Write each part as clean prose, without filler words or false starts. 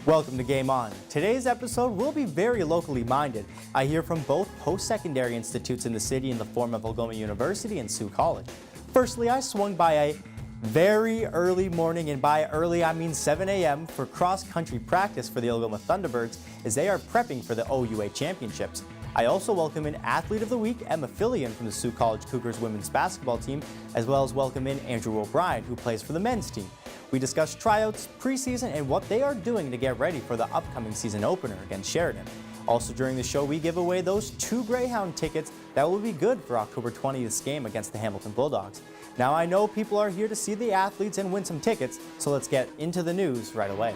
Welcome to Game On. Today's episode will be very locally minded. I hear from both post-secondary institutes in the city in the form of Algoma University and Sault College. Firstly, I swung by a very early morning, and by early I mean 7 a.m. for cross-country practice for the Algoma Thunderbirds as they are prepping for the OUA Championships. I also welcome in Athlete of the Week Emma Fillion from the Sault College Cougars women's basketball team, as well as welcome in Andrew O'Brien, who plays for the men's team. We discuss tryouts, preseason, and what they are doing to get ready for the upcoming season opener against Sheridan. Also during the show, we give away those 2 Greyhound tickets that will be good for October 20th's game against the Hamilton Bulldogs. Now I know people are here to see the athletes and win some tickets, so let's get into the news right away.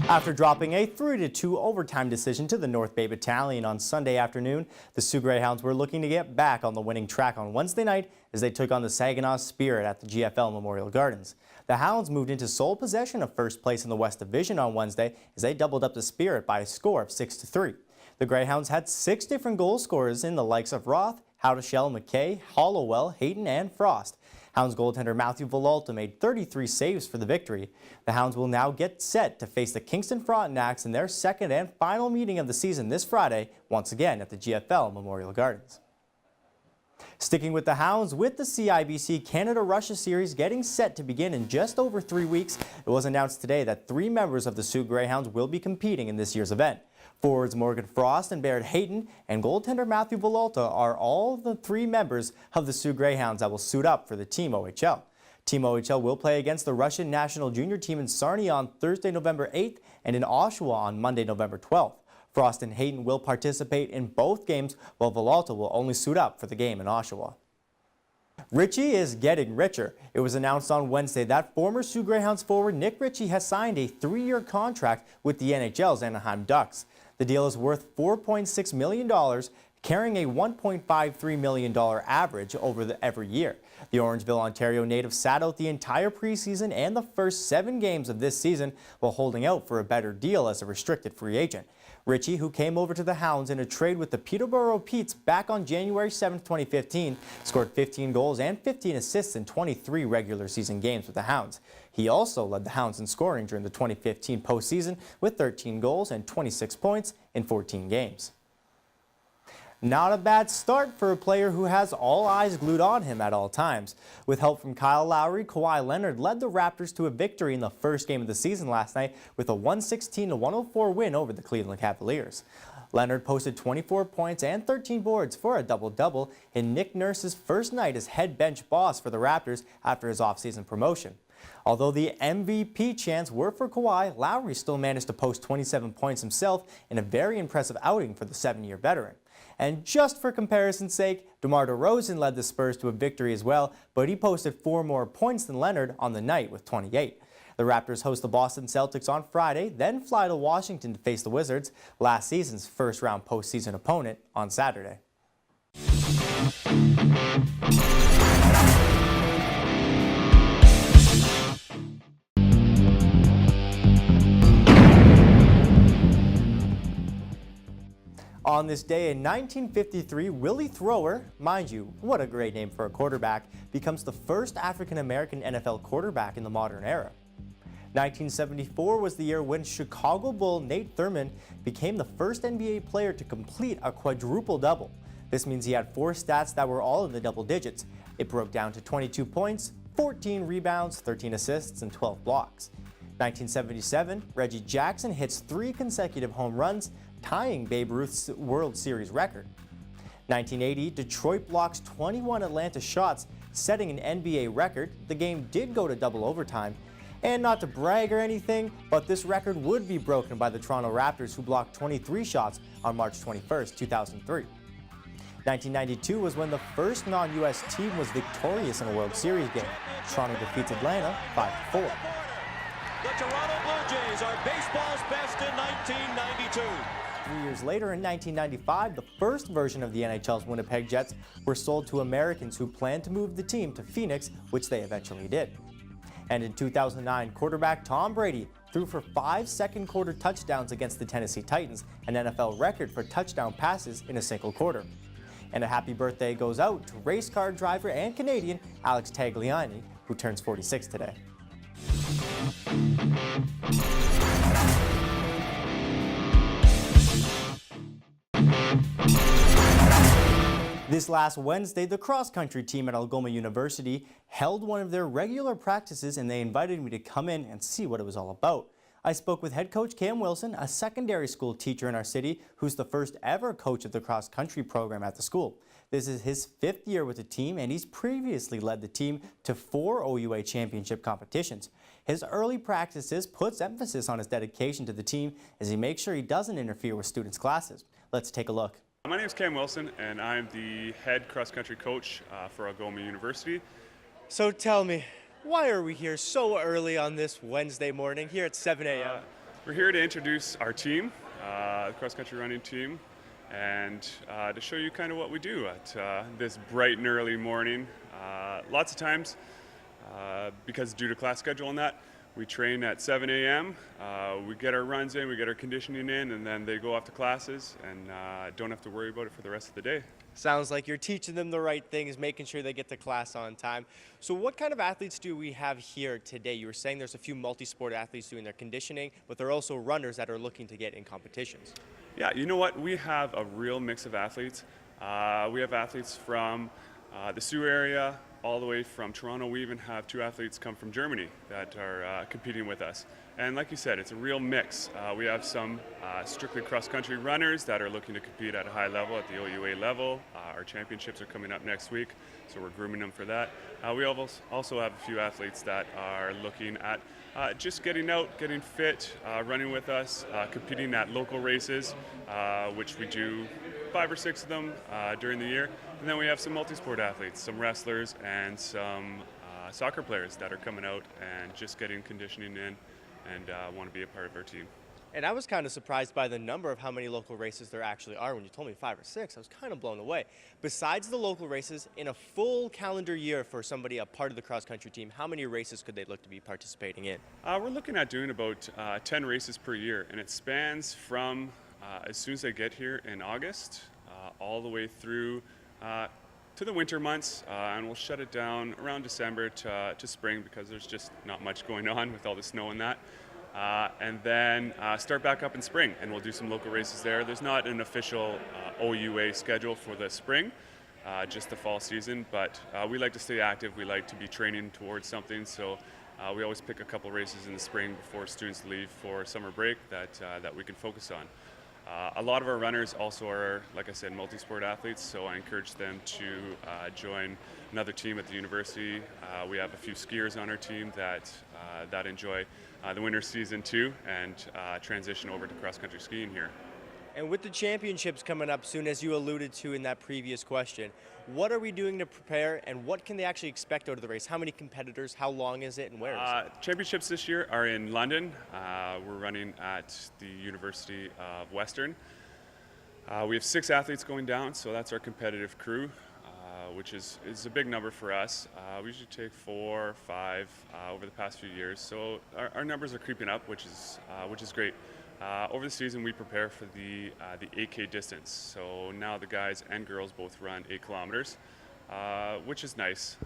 After dropping a 3-2 overtime decision to the North Bay Battalion on Sunday afternoon, the Sioux Greyhounds were looking to get back on the winning track on Wednesday night as they took on the Saginaw Spirit at the GFL Memorial Gardens. The Hounds moved into sole possession of first place in the West Division on Wednesday as they doubled up the Spirit by a score of 6-3. The Greyhounds had 6 different goal scorers in the likes of Roth, Howdeshell, McKay, Hollowell, Hayden, and Frost. Hounds goaltender Matthew Villalta made 33 saves for the victory. The Hounds will now get set to face the Kingston Frontenacs in their second and final meeting of the season this Friday, once again at the GFL Memorial Gardens. Sticking with the Hounds, with the CIBC Canada-Russia Series getting set to begin in just over 3 weeks, it was announced today that 3 members of the Sioux Greyhounds will be competing in this year's event. Forwards Morgan Frost and Barrett Hayton and goaltender Matthew Villalta are all the 3 members of the Sioux Greyhounds that will suit up for the Team OHL. Team OHL will play against the Russian national junior team in Sarnia on Thursday, November 8th and in Oshawa on Monday, November 12th. Frost and Hayton will participate in both games, while Villalta will only suit up for the game in Oshawa. Ritchie is getting richer. It was announced on Wednesday that former Sioux Greyhounds forward Nick Ritchie has signed a 3-year contract with the NHL's Anaheim Ducks. The deal is worth $4.6 million, carrying a $1.53 million average over every year. The Orangeville, Ontario native sat out the entire preseason and the first 7 games of this season while holding out for a better deal as a restricted free agent. Ritchie, who came over to the Hounds in a trade with the Peterborough Petes back on January 7, 2015, scored 15 goals and 15 assists in 23 regular season games with the Hounds. He also led the Hounds in scoring during the 2015 postseason with 13 goals and 26 points in 14 games. Not a bad start for a player who has all eyes glued on him at all times. With help from Kyle Lowry, Kawhi Leonard led the Raptors to a victory in the first game of the season last night with a 116-104 win over the Cleveland Cavaliers. Leonard posted 24 points and 13 boards for a double-double in Nick Nurse's first night as head bench boss for the Raptors after his offseason promotion. Although the MVP chants were for Kawhi, Lowry still managed to post 27 points himself in a very impressive outing for the 7-year veteran. And just for comparison's sake, DeMar DeRozan led the Spurs to a victory as well, but he posted 4 more points than Leonard on the night with 28. The Raptors host the Boston Celtics on Friday, then fly to Washington to face the Wizards, last season's first-round postseason opponent, on Saturday. On this day in 1953, Willie Thrower, mind you, what a great name for a quarterback, becomes the first African-American NFL quarterback in the modern era. 1974 was the year when Chicago Bull Nate Thurmond became the first NBA player to complete a quadruple double. This means he had 4 stats that were all in the double digits. It broke down to 22 points, 14 rebounds, 13 assists, and 12 blocks. 1977, Reggie Jackson hits 3 consecutive home runs, tying Babe Ruth's World Series record. 1980, Detroit blocks 21 Atlanta shots, setting an NBA record. The game did go to double overtime. And not to brag or anything, but this record would be broken by the Toronto Raptors, who blocked 23 shots on March 21, 2003. 1992 was when the first non-US team was victorious in a World Series game. Toronto defeats Atlanta 5-4. The Toronto Blue Jays are baseball's best in 1992. 3 years later, in 1995, the first version of the NHL's Winnipeg Jets were sold to Americans who planned to move the team to Phoenix, which they eventually did. And in 2009, quarterback Tom Brady threw for 5 second-quarter touchdowns against the Tennessee Titans, an NFL record for touchdown passes in a single quarter. And a happy birthday goes out to race car driver and Canadian Alex Tagliani, who turns 46 today. This last Wednesday, the cross-country team at Algoma University held one of their regular practices, and they invited me to come in and see what it was all about. I spoke with head coach Cam Wilson, a secondary school teacher in our city, who's the first ever coach of the cross-country program at the school. This is his 5th year with the team, and he's previously led the team to 4 OUA championship competitions. His early practices puts emphasis on his dedication to the team as he makes sure he doesn't interfere with students' classes. Let's take a look. My name is Cam Wilson, and I'm the head cross-country coach for Algoma University. So tell me, why are we here so early on this Wednesday morning here at 7 a.m.? We're here to introduce our team, the cross-country running team, and to show you kind of what we do at this bright and early morning. Lots of times, because due to class schedule and that, we train at 7 a.m., we get our runs in, we get our conditioning in, and then they go off to classes and don't have to worry about it for the rest of the day. Sounds like you're teaching them the right things, making sure they get to class on time. So what kind of athletes do we have here today? You were saying there's a few multi-sport athletes doing their conditioning, but there are also runners that are looking to get in competitions. Yeah, you know what? We have a real mix of athletes. We have athletes from the Sault area, all the way from Toronto. We even have 2 athletes come from Germany that are competing with us. And like you said, it's a real mix. We have some strictly cross-country runners that are looking to compete at a high level, at the OUA level. Our championships are coming up next week, so we're grooming them for that. We also have a few athletes that are looking at just getting out, getting fit, running with us, competing at local races, which we do 5 or 6 of them during the year. And then we have some multi-sport athletes, some wrestlers and some soccer players that are coming out and just getting conditioning in and want to be a part of our team. And I was kind of surprised by the number of how many local races there actually are. When you told me 5 or 6, I was kind of blown away. Besides the local races, in a full calendar year for somebody a part of the cross-country team, how many races could they look to be participating in? We're looking at doing about 10 races per year, and it spans from as soon as they get here in August all the way through to the winter months, and we'll shut it down around December to spring because there's just not much going on with all the snow and that. And then start back up in spring, and we'll do some local races there. There's not an official OUA schedule for the spring, just the fall season, but we like to stay active. We like to be training towards something, so we always pick a couple races in the spring before students leave for summer break that we can focus on. A lot of our runners also are, like I said, multi-sport athletes, so I encourage them to join another team at the university. We have a few skiers on our team that enjoy the winter season too and transition over to cross-country skiing here. And with the championships coming up soon, as you alluded to in that previous question, what are we doing to prepare, and what can they actually expect out of the race? How many competitors, how long is it, and where is it? Championships this year are in London. We're running at the University of Western. We have 6 athletes going down, so that's our competitive crew, which is a big number for us. We usually take 4 or 5 over the past few years, so our numbers are creeping up, which is great. Over the season, we prepare for the 8K distance. So now the guys and girls both run 8 kilometers, which is nice.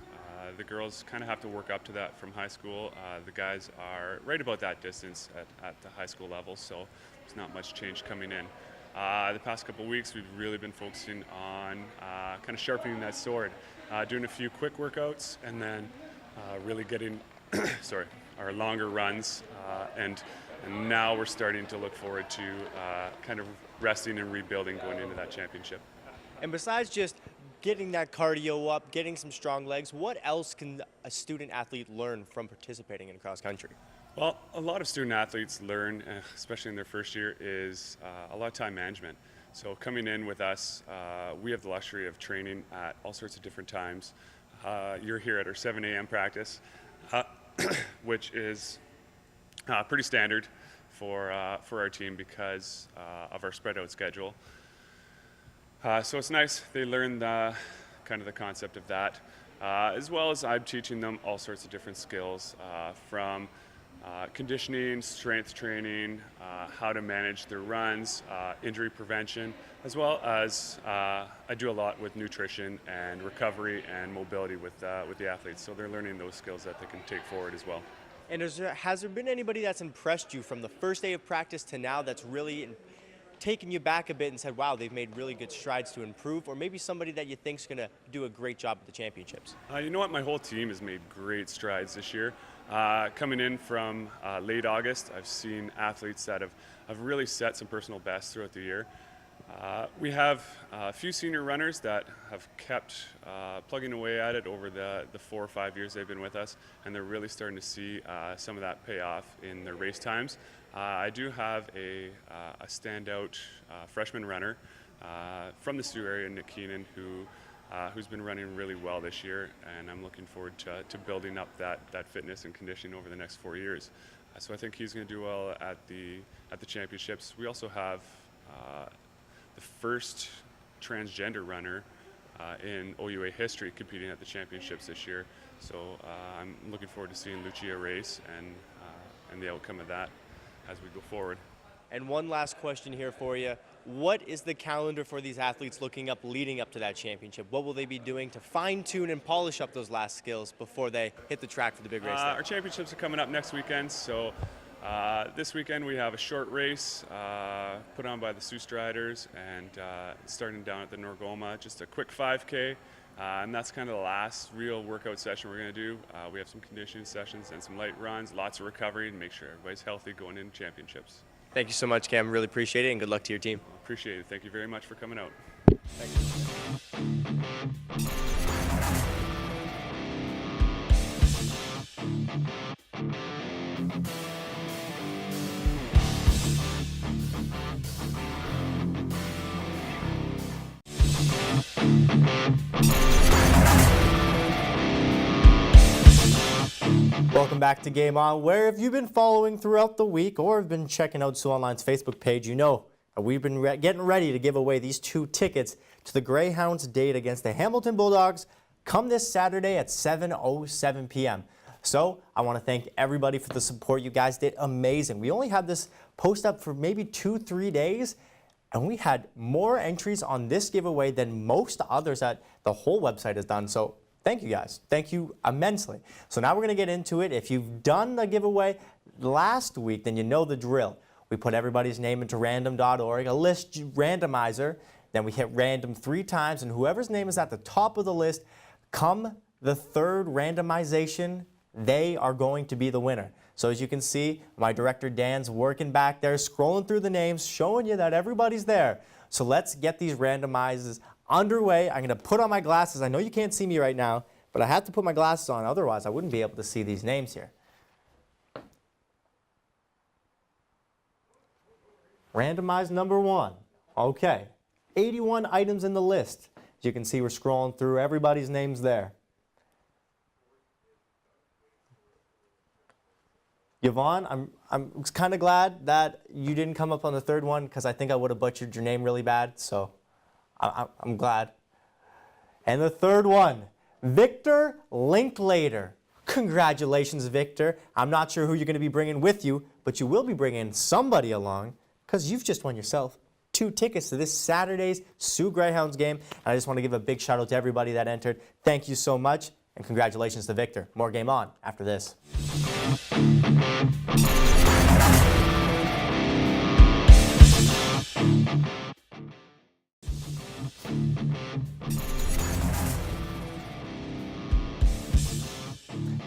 The girls kind of have to work up to that from high school. The guys are right about that distance at the high school level, so there's not much change coming in. The past couple of weeks, we've really been focusing on kind of sharpening that sword, doing a few quick workouts, and then really getting our longer runs, and now we're starting to look forward to kind of resting and rebuilding going into that championship. And besides just getting that cardio up, getting some strong legs, what else can a student athlete learn from participating in cross country? Well, a lot of student athletes learn, especially in their first year, is a lot of time management. So coming in with us, we have the luxury of training at all sorts of different times. You're here at our 7 a.m. practice, which is pretty standard for our team because of our spread out schedule. So it's nice. They learn kind of the concept of that, as well as I'm teaching them all sorts of different skills from conditioning, strength training, how to manage their runs, injury prevention, as well as I do a lot with nutrition and recovery and mobility with the athletes. So they're learning those skills that they can take forward as well. And has there been anybody that's impressed you from the first day of practice to now that's really taken you back a bit and said, wow, they've made really good strides to improve, or maybe somebody that you think's going to do a great job at the championships? You know what? My whole team has made great strides this year. Coming in from late August, I've seen athletes that have really set some personal bests throughout the year. We have a few senior runners that have kept plugging away at it over the 4 or 5 years they've been with us, and they're really starting to see some of that pay off in their race times. I do have a standout freshman runner from the Sioux area, Nick Keenan, who's been running really well this year, and I'm looking forward to building up that fitness and conditioning over the next 4 years. So I think he's going to do well at the championships. We also have the first transgender runner in OUA history competing at the championships this year. So I'm looking forward to seeing Lucia race and the outcome of that as we go forward. And one last question here for you. What is the calendar for these athletes looking up leading up to that championship? What will they be doing to fine-tune and polish up those last skills before they hit the track for the big race? Our championships are coming up next weekend, so this weekend we have a short race put on by the Sioux Striders, and starting down at the Norgoma, just a quick 5K, and that's kind of the last real workout session we're going to do. We have some conditioning sessions and some light runs, lots of recovery to make sure everybody's healthy going into championships. Thank you so much, Cam. Really appreciate it, and good luck to your team. Appreciate it. Thank you very much for coming out. Thank you. Welcome back to Game On, where if you've been following throughout the week or have been checking out Sault Online's Facebook page, you know we've been getting ready to give away these 2 tickets to the Greyhounds date against the Hamilton Bulldogs come this Saturday at 7:07 p.m. So I want to thank everybody for the support. You guys did amazing. We only had this post up for maybe 2-3 days, and we had more entries on this giveaway than most others that the whole website has done. So thank you guys. Thank you immensely. So now we're going to get into it. If you've done the giveaway last week, then you know the drill. We put everybody's name into random.org, a list randomizer. Then we hit random 3 times, and whoever's name is at the top of the list, come the 3rd randomization, they are going to be the winner. So as you can see, my director Dan's working back there, scrolling through the names, showing you that everybody's there. So let's get these randomizers underway. I'm going to put on my glasses. I know you can't see me right now, but I have to put my glasses on, otherwise I wouldn't be able to see these names here. Randomized number 1. Okay, 81 items in the list. As you can see, we're scrolling through everybody's names there. Yvonne, I'm kind of glad that you didn't come up on the 3rd one, because I think I would have butchered your name really bad, so I'm glad. And the 3rd one, Victor Linklater. Congratulations, Victor. I'm not sure who you're going to be bringing with you, but you will be bringing somebody along, because you've just won yourself 2 tickets to this Saturday's Sioux Greyhounds game. And I just want to give a big shout out to everybody that entered. Thank you so much, and congratulations to Victor. More Game On after this.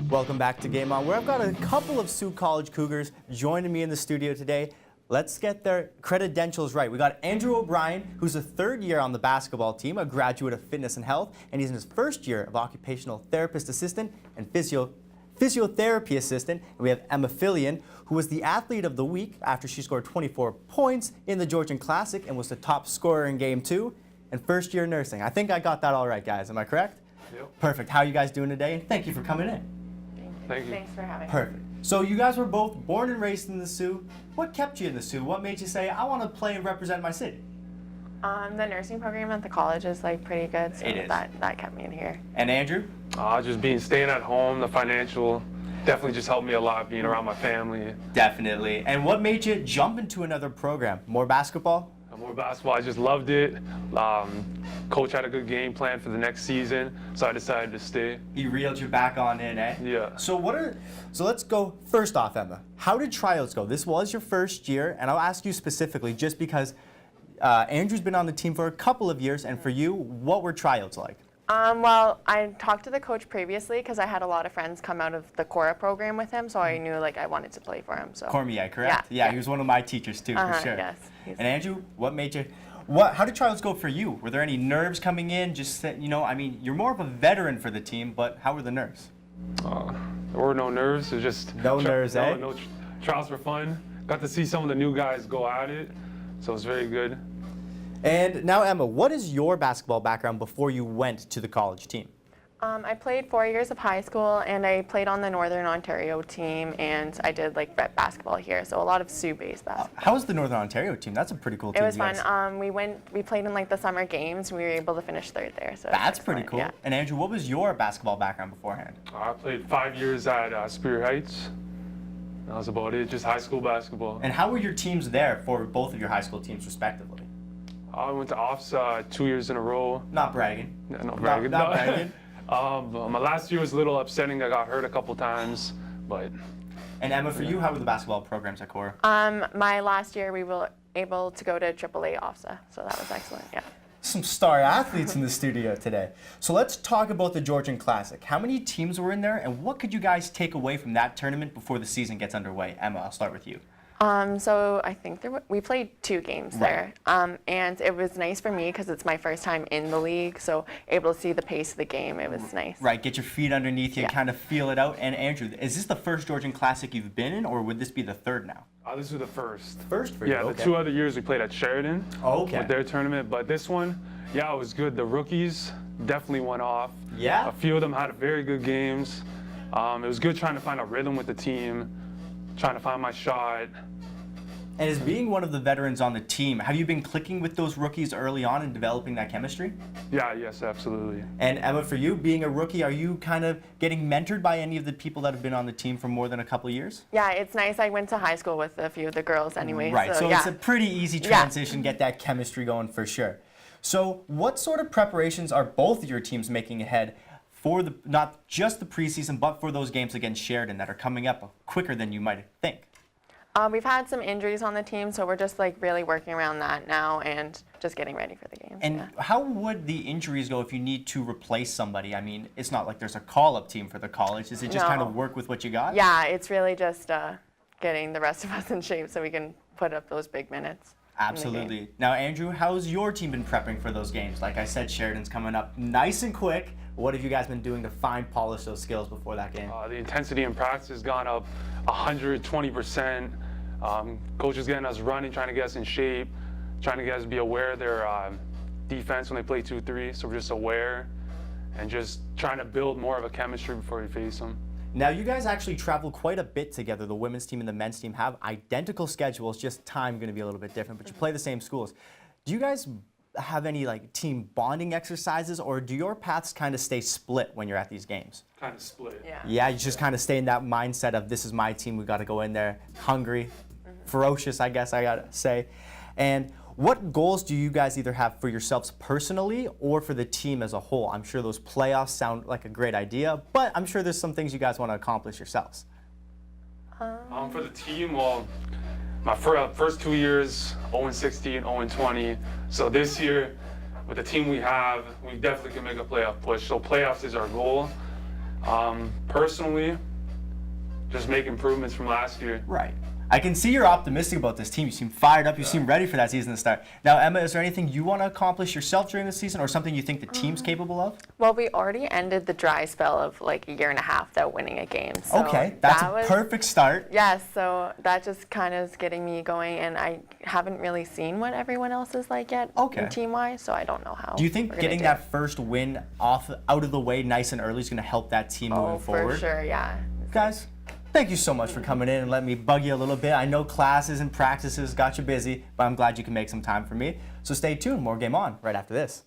Welcome back to Game On, where I've got a couple of Sioux College Cougars joining me in the studio today. Let's get their credentials right. We got Andrew O'Brien, who's a 3rd year on the basketball team, a graduate of fitness and health, and he's in his 1st year of occupational therapist assistant and physiotherapy assistant. And we have Emma Fillion, who was the athlete of the week after she scored 24 points in the Georgian Classic and was the top scorer in Game 2, and 1st year nursing. I think I got that all right, guys. Am I correct? Yep. Perfect. How are you guys doing today? And thank you for coming in. Thank you. Thanks for having me. Perfect. So you guys were both born and raised in the Sioux. What kept you in the Sioux? What made you say, I want to play and represent my city? The nursing program at the college is like pretty good, so It is. that kept me in here. And Andrew? Just staying at home, the financial definitely just helped me a lot being around my family. Definitely. And what made you jump into another program? More basketball? More basketball, I just loved it. Coach had a good game plan for the next season, so I decided to stay. He reeled you back on in, eh? Yeah. So let's go first off, Emma. How did tryouts go? This was your first year, and I'll ask you specifically just because Andrew's been on the team for a couple of years, and for you, what were tryouts like? Well, I talked to the coach previously because I had a lot of friends come out of the Cora program with him, so I knew like I wanted to play for him. So. Cormier, correct? Yeah, he was one of my teachers too, for sure. Yes. And Andrew, what made you? How did tryouts go for you? Were there any nerves coming in? Just that, I mean, you're more of a veteran for the team, but how were the nerves? There were no nerves. It was just no nerves, eh? No, trials were fun. Got to see some of the new guys go at it, so it was very good. And now, Emma, what is your basketball background before you went to the college team? I played 4 years of high school, and I played on the Northern Ontario team, and I did like rep basketball here, so a lot of Sioux-based basketball. How was the Northern Ontario team? That's a pretty cool team. It was fun. We played in like the summer games, and we were able to finish third there. So that's pretty cool. Yeah. And Andrew, what was your basketball background beforehand? I played 5 years at Superior Heights. That was about it, just high school basketball. And how were your teams there for both of your high school teams, respectively? I went to Offs 2 years in a row. Not bragging. Yeah, not bragging. Not bragging. My last year was a little upsetting. I got hurt a couple times, but. And Emma, for you, how were the basketball programs at Cora? My last year, we were able to go to AAA OFSA, so that was excellent. Yeah. Some star athletes in the studio today. So let's talk about the Georgian Classic. How many teams were in there, and what could you guys take away from that tournament before the season gets underway? Emma, I'll start with you. So I think we played 2 games there, and it was nice for me because it's my first time in the league, so able to see the pace of the game, it was nice. Right, get your feet underneath you and kind of feel it out. And Andrew, is this the first Georgian Classic you've been in, or would this be the third now? This was the first. First for you, yeah, okay. The 2 other years we played at Sheridan with their tournament, but this one, yeah, it was good. The rookies definitely went off. Yeah? A few of them had very good games. It was good trying to find a rhythm with the team, trying to find my shot. And as being one of the veterans on the team, have you been clicking with those rookies early on and developing that chemistry? Yeah, yes, absolutely. And Emma, for you, being a rookie, are you kind of getting mentored by any of the people that have been on the team for more than a couple of years? Yeah, it's nice. I went to high school with a few of the girls anyway. Right, so yeah. it's a pretty easy transition, get that chemistry going for sure. So what sort of preparations are both of your teams making ahead for not just the preseason, but for those games against Sheridan that are coming up quicker than you might think? We've had some injuries on the team, so we're just like really working around that now and just getting ready for the games. And how would the injuries go if you need to replace somebody? I mean, it's not like there's a call-up team for the college. Is it just kind of work with what you got? Yeah, it's really just getting the rest of us in shape so we can put up those big minutes. Absolutely. Now, Andrew, how's your team been prepping for those games? Like I said, Sheridan's coming up nice and quick. What have you guys been doing to fine polish those skills before that game? The intensity in practice has gone up 120%. Coach is getting us running, trying to get us in shape, trying to get us to be aware of their defense when they play 2-3. So we're just aware and just trying to build more of a chemistry before we face them. Now, you guys actually travel quite a bit together. The women's team and the men's team have identical schedules, just time going to be a little bit different, but you play the same schools. Do you guys have any like team bonding exercises, or do your paths kind of stay split when you're at these games? Kind of split. Yeah, you just kind of stay in that mindset of this is my team, we got to go in there hungry, ferocious, I guess I got to say. And what goals do you guys either have for yourselves personally or for the team as a whole? I'm sure those playoffs sound like a great idea, but I'm sure there's some things you guys want to accomplish yourselves. For the team, well, my first 2 years, 0-16, 0-20. So this year, with the team we have, we definitely can make a playoff push. So playoffs is our goal. Personally, just make improvements from last year. Right. I can see you're optimistic about this team. You seem fired up. You seem ready for that season to start. Now, Emma, is there anything you want to accomplish yourself during the season or something you think the team's capable of? Well, we already ended the dry spell of like a year and a half without winning a game. So okay, that's a perfect start. Yes, so that just kind of is getting me going, and I haven't really seen what everyone else is like yet team-wise, so I don't know how. Do you think getting that first win out of the way nice and early is going to help that team moving forward? For sure, yeah. Guys, thank you so much for coming in and letting me bug you a little bit. I know classes and practices got you busy, but I'm glad you can make some time for me. So stay tuned, more Game On right after this.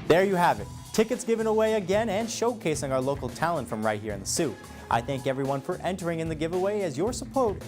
There you have it. Tickets given away again and showcasing our local talent from right here in the Sault. I thank everyone for entering in the giveaway, as your support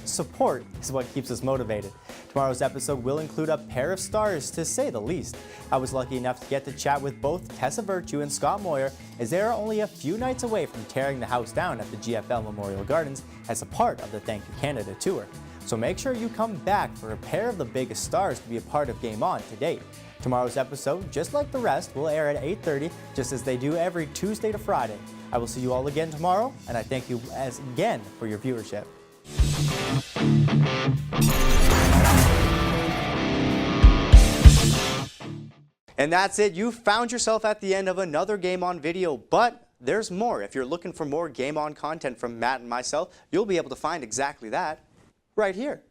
is what keeps us motivated. Tomorrow's episode will include a pair of stars, to say the least. I was lucky enough to get to chat with both Tessa Virtue and Scott Moyer, as they are only a few nights away from tearing the house down at the GFL Memorial Gardens as a part of the Thank You Canada tour. So make sure you come back for a pair of the biggest stars to be a part of Game On to date. Tomorrow's episode, just like the rest, will air at 8:30, just as they do every Tuesday to Friday. I will see you all again tomorrow, and I thank you again for your viewership. And that's it. You found yourself at the end of another Game On video, but there's more. If you're looking for more Game On content from Matt and myself, you'll be able to find exactly that right here.